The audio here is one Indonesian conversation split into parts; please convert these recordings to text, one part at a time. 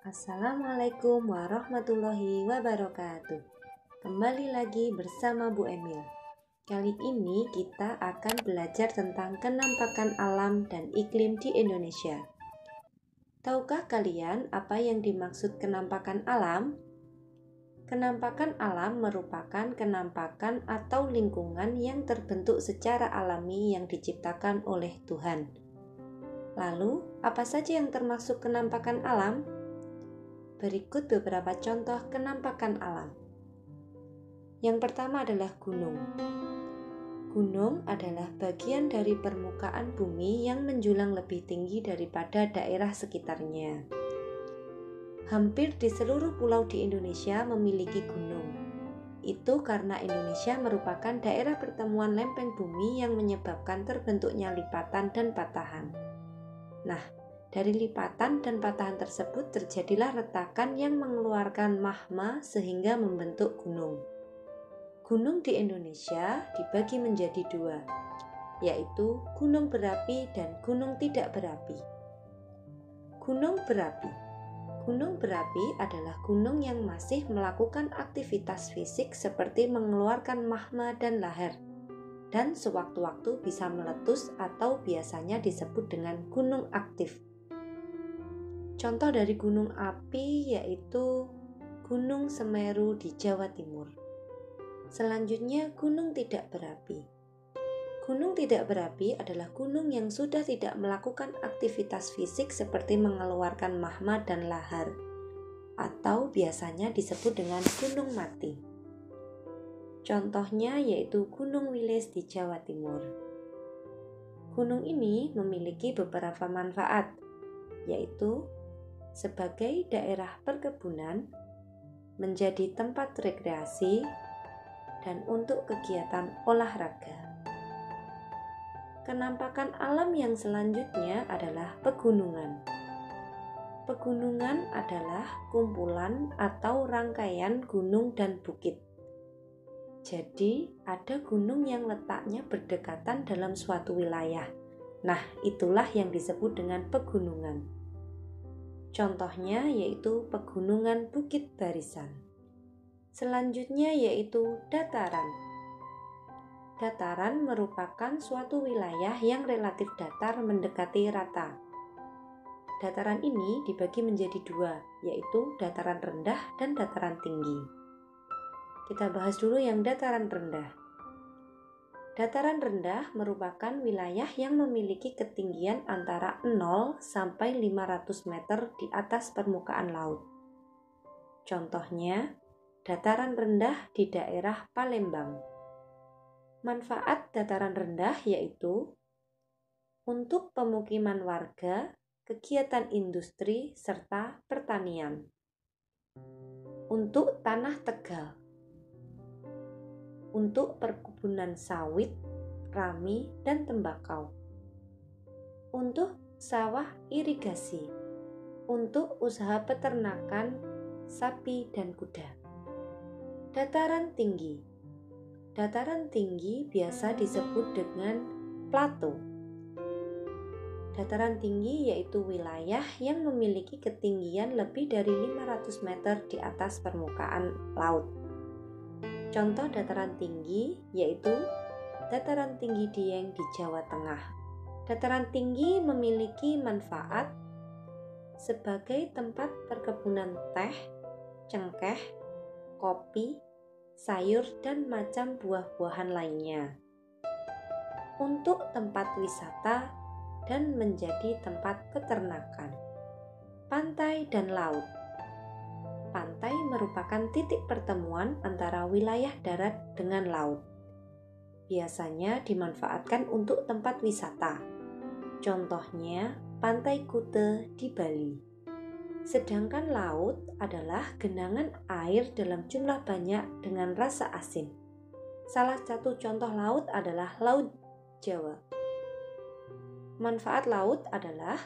Assalamualaikum warahmatullahi wabarakatuh. Kembali lagi bersama Bu Emil. Kali ini kita akan belajar tentang kenampakan alam dan iklim di Indonesia. Tahukah kalian apa yang dimaksud kenampakan alam? Kenampakan alam merupakan kenampakan atau lingkungan yang terbentuk secara alami yang diciptakan oleh Tuhan. Lalu, apa saja yang termasuk kenampakan alam? Berikut beberapa contoh kenampakan alam. Yang pertama adalah gunung. Gunung adalah bagian dari permukaan bumi yang menjulang lebih tinggi daripada daerah sekitarnya. Hampir di seluruh pulau di Indonesia memiliki gunung. Itu karena Indonesia merupakan daerah pertemuan lempeng bumi yang menyebabkan terbentuknya lipatan dan patahan. Nah, dari lipatan dan patahan tersebut terjadilah retakan yang mengeluarkan magma sehingga membentuk gunung. Gunung di Indonesia dibagi menjadi dua, yaitu gunung berapi dan gunung tidak berapi. Gunung berapi. Gunung berapi adalah gunung yang masih melakukan aktivitas fisik seperti mengeluarkan magma dan lahar, dan sewaktu-waktu bisa meletus atau biasanya disebut dengan gunung aktif. Contoh dari gunung api yaitu Gunung Semeru di Jawa Timur. Selanjutnya, gunung tidak berapi. Gunung tidak berapi adalah gunung yang sudah tidak melakukan aktivitas fisik seperti mengeluarkan magma dan lahar, atau biasanya disebut dengan gunung mati. Contohnya yaitu Gunung Wilis di Jawa Timur. Gunung ini memiliki beberapa manfaat, yaitu sebagai daerah perkebunan, menjadi tempat rekreasi, dan untuk kegiatan olahraga. Kenampakan alam yang selanjutnya adalah pegunungan. Pegunungan adalah kumpulan atau rangkaian gunung dan bukit. Jadi, ada gunung yang letaknya berdekatan dalam suatu wilayah. Nah, itulah yang disebut dengan pegunungan. Contohnya yaitu Pegunungan Bukit Barisan. Selanjutnya yaitu dataran. Dataran merupakan suatu wilayah yang relatif datar mendekati rata. Dataran ini dibagi menjadi dua, yaitu dataran rendah dan dataran tinggi. Kita bahas dulu yang dataran rendah. Dataran rendah merupakan wilayah yang memiliki ketinggian antara 0 sampai 500 meter di atas permukaan laut. Contohnya, dataran rendah di daerah Palembang. Manfaat dataran rendah yaitu untuk pemukiman warga, kegiatan industri, serta pertanian. Untuk tanah tegal. Untuk perkebunan sawit, rami, dan tembakau. Untuk sawah irigasi. Untuk usaha peternakan sapi dan kuda. Dataran tinggi. Dataran tinggi biasa disebut dengan plato. Dataran tinggi yaitu wilayah yang memiliki ketinggian lebih dari 500 meter di atas permukaan laut. Contoh dataran tinggi yaitu Dataran Tinggi Dieng di Jawa Tengah. Dataran tinggi memiliki manfaat sebagai tempat perkebunan teh, cengkeh, kopi, sayur, dan macam buah-buahan lainnya. Untuk tempat wisata dan menjadi tempat peternakan. Pantai dan laut. Pantai merupakan titik pertemuan antara wilayah darat dengan laut. Biasanya dimanfaatkan untuk tempat wisata. Contohnya, Pantai Kute di Bali. Sedangkan laut adalah genangan air dalam jumlah banyak dengan rasa asin. Salah satu contoh laut adalah Laut Jawa. Manfaat laut adalah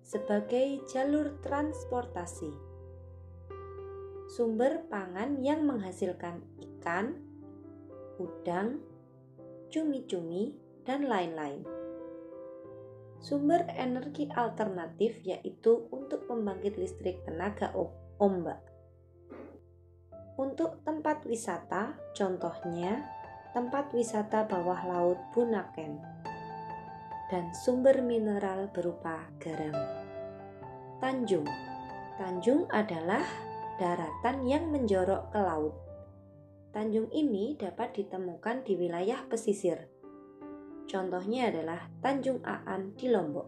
sebagai jalur transportasi, sumber pangan yang menghasilkan ikan, udang, cumi-cumi, dan lain-lain. Sumber energi alternatif yaitu untuk pembangkit listrik tenaga ombak. Untuk tempat wisata, contohnya tempat wisata bawah laut Bunaken, dan sumber mineral berupa garam. Tanjung. Tanjung adalah daratan yang menjorok ke laut. Tanjung ini dapat ditemukan di wilayah pesisir. Contohnya adalah Tanjung Aan di Lombok.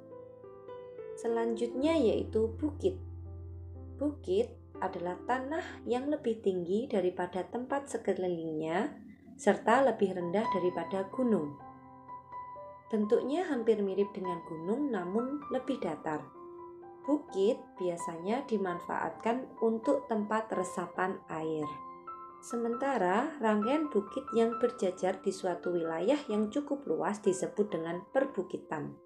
Selanjutnya yaitu bukit. Bukit adalah tanah yang lebih tinggi daripada tempat sekelilingnya serta lebih rendah daripada gunung. Bentuknya hampir mirip dengan gunung namun lebih datar. Bukit biasanya dimanfaatkan untuk tempat resapan air. Sementara rangkaian bukit yang berjajar di suatu wilayah yang cukup luas disebut dengan perbukitan.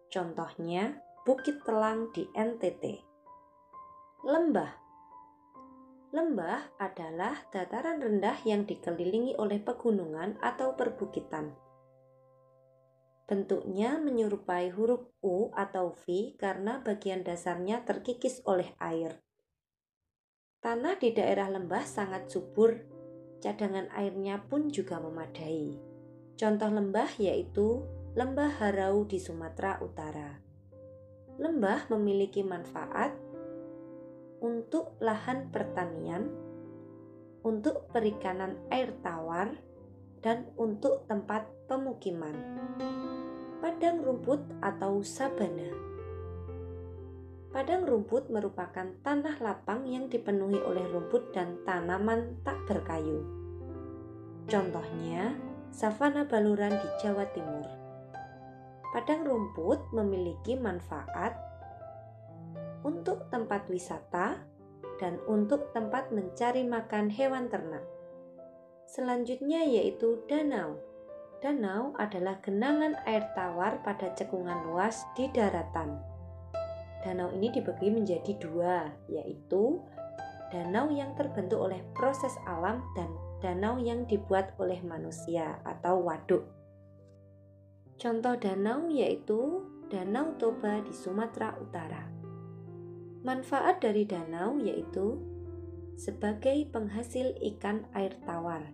Contohnya, Bukit Telang di NTT. Lembah. Lembah adalah dataran rendah yang dikelilingi oleh pegunungan atau perbukitan. Bentuknya menyerupai huruf U atau V karena bagian dasarnya terkikis oleh air. Tanah di daerah lembah sangat subur, cadangan airnya pun juga memadai. Contoh lembah yaitu Lembah Harau di Sumatera Utara. Lembah memiliki manfaat untuk lahan pertanian, untuk perikanan air tawar, dan untuk tempat pemukiman. Padang rumput atau sabana. Padang rumput merupakan tanah lapang yang dipenuhi oleh rumput dan tanaman tak berkayu. Contohnya, savana Baluran di Jawa Timur. Padang rumput memiliki manfaat untuk tempat wisata dan untuk tempat mencari makan hewan ternak. Selanjutnya yaitu danau. Danau adalah genangan air tawar pada cekungan luas di daratan. Danau ini dibagi menjadi dua, yaitu danau yang terbentuk oleh proses alam dan danau yang dibuat oleh manusia atau waduk. Contoh danau yaitu Danau Toba di Sumatera Utara. Manfaat dari danau yaitu sebagai penghasil ikan air tawar,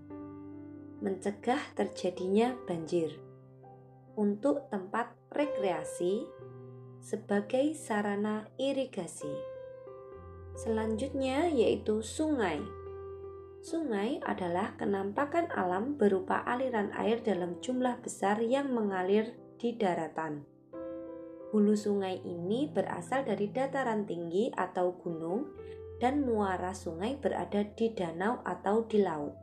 mencegah terjadinya banjir, untuk tempat rekreasi, sebagai sarana irigasi. Selanjutnya yaitu sungai. Sungai adalah kenampakan alam berupa aliran air dalam jumlah besar yang mengalir di daratan. Hulu sungai ini berasal dari dataran tinggi atau gunung dan muara sungai berada di danau atau di laut.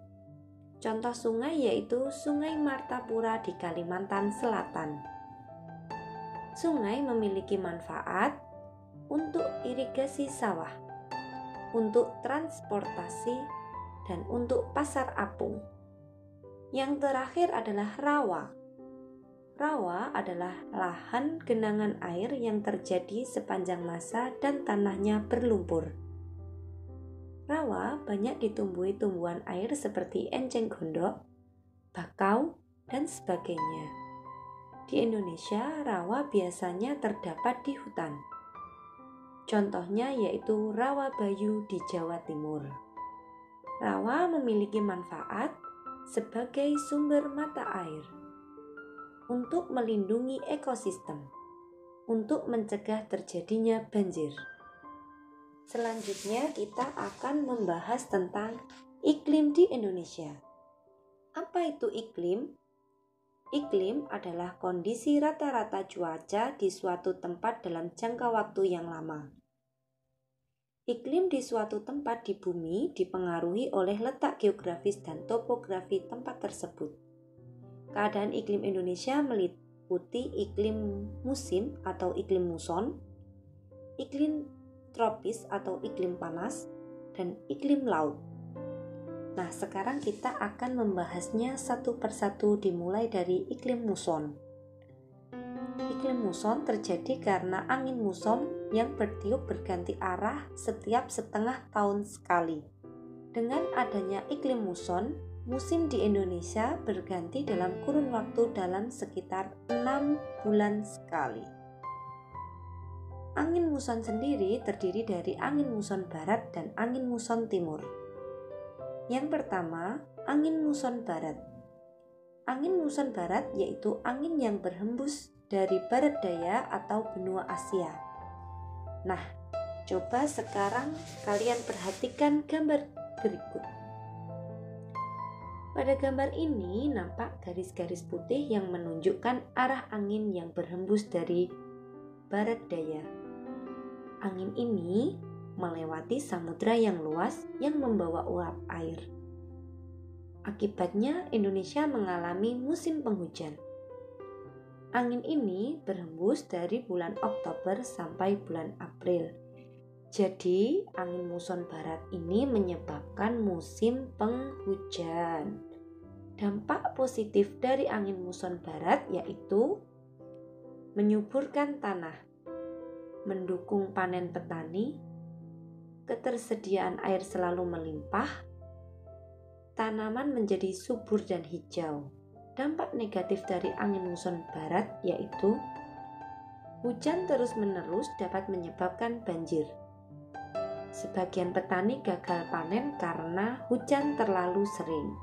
Contoh sungai yaitu Sungai Martapura di Kalimantan Selatan. Sungai memiliki manfaat untuk irigasi sawah, untuk transportasi, dan untuk pasar apung. Yang terakhir adalah rawa. Rawa adalah lahan genangan air yang terjadi sepanjang masa dan tanahnya berlumpur. Rawa banyak ditumbuhi tumbuhan air seperti enceng gondok, bakau, dan sebagainya. Di Indonesia, rawa biasanya terdapat di hutan. Contohnya yaitu Rawa Bayu di Jawa Timur. Rawa memiliki manfaat sebagai sumber mata air, untuk melindungi ekosistem, untuk mencegah terjadinya banjir. Selanjutnya kita akan membahas tentang iklim di Indonesia. Apa itu iklim? Iklim adalah kondisi rata-rata cuaca di suatu tempat dalam jangka waktu yang lama. Iklim di suatu tempat di bumi dipengaruhi oleh letak geografis dan topografi tempat tersebut. Keadaan iklim Indonesia meliputi iklim musim atau iklim muson, iklim tropis atau iklim panas, dan iklim laut. Nah, sekarang kita akan membahasnya satu persatu dimulai dari iklim muson. Iklim muson terjadi karena angin muson yang bertiup berganti arah setiap setengah tahun sekali. Dengan adanya iklim muson, musim di Indonesia berganti dalam kurun waktu dalam sekitar 6 bulan sekali. Angin muson sendiri terdiri dari angin muson barat dan angin muson timur. Yang pertama, angin muson barat. Angin muson barat yaitu angin yang berhembus dari barat daya atau benua Asia. Nah, coba sekarang kalian perhatikan gambar berikut. Pada gambar ini nampak garis-garis putih yang menunjukkan arah angin yang berhembus dari barat daya. Angin ini melewati samudra yang luas yang membawa uap air. Akibatnya Indonesia mengalami musim penghujan. Angin ini berhembus dari bulan Oktober sampai bulan April. Jadi, angin muson barat ini menyebabkan musim penghujan. Dampak positif dari angin muson barat yaitu menyuburkan tanah, mendukung panen petani, ketersediaan air selalu melimpah, tanaman menjadi subur dan hijau. Dampak negatif dari angin muson barat yaitu hujan terus-menerus dapat menyebabkan banjir. Sebagian petani gagal panen karena hujan terlalu sering.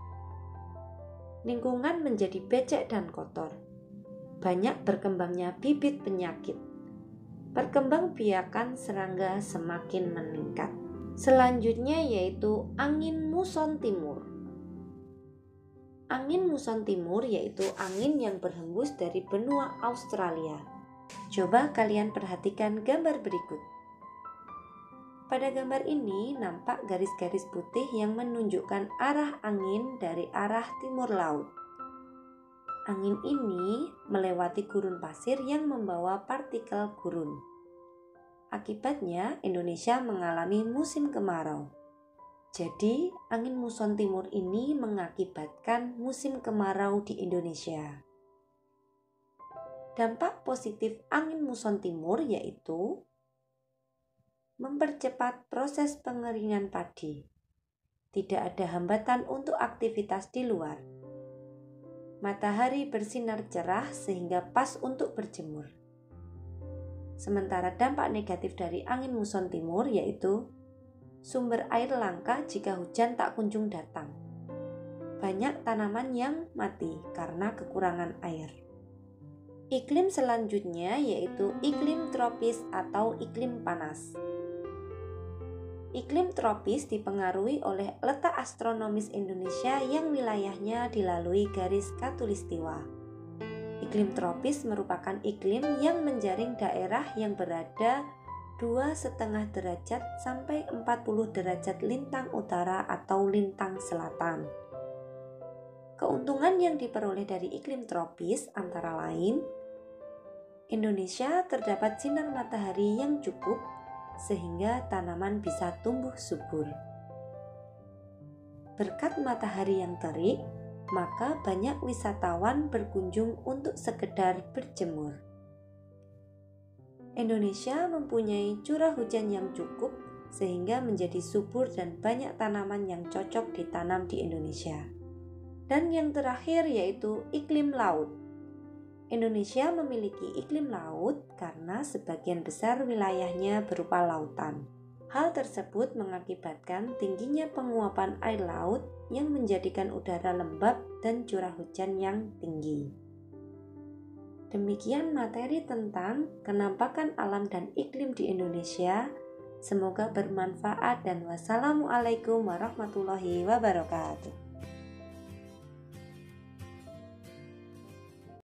Lingkungan menjadi becek dan kotor. Banyak berkembangnya bibit penyakit. Perkembangbiakan serangga semakin meningkat. Selanjutnya yaitu angin muson timur. Angin muson timur yaitu angin yang berhembus dari benua Australia. Coba kalian perhatikan gambar berikut. Pada gambar ini nampak garis-garis putih yang menunjukkan arah angin dari arah timur laut. Angin ini melewati gurun pasir yang membawa partikel gurun. Akibatnya Indonesia mengalami musim kemarau. Jadi, angin muson timur ini mengakibatkan musim kemarau di Indonesia. Dampak positif angin muson timur yaitu mempercepat proses pengeringan padi. Tidak ada hambatan untuk aktivitas di luar. Matahari bersinar cerah sehingga pas untuk berjemur. Sementara dampak negatif dari angin muson timur yaitu sumber air langka jika hujan tak kunjung datang. Banyak tanaman yang mati karena kekurangan air. Iklim selanjutnya yaitu iklim tropis atau iklim panas. Iklim tropis dipengaruhi oleh letak astronomis Indonesia yang wilayahnya dilalui garis khatulistiwa. Iklim tropis merupakan iklim yang menjaring daerah yang berada 2,5 derajat sampai 40 derajat lintang utara atau lintang selatan. Keuntungan yang diperoleh dari iklim tropis antara lain, Indonesia terdapat sinar matahari yang cukup sehingga tanaman bisa tumbuh subur. Berkat matahari yang terik, maka banyak wisatawan berkunjung untuk sekedar berjemur. Indonesia mempunyai curah hujan yang cukup sehingga menjadi subur dan banyak tanaman yang cocok ditanam di Indonesia. Dan yang terakhir yaitu iklim laut. Indonesia memiliki iklim laut karena sebagian besar wilayahnya berupa lautan. Hal tersebut mengakibatkan tingginya penguapan air laut yang menjadikan udara lembab dan curah hujan yang tinggi. Demikian materi tentang kenampakan alam dan iklim di Indonesia. Semoga bermanfaat dan wassalamualaikum warahmatullahi wabarakatuh.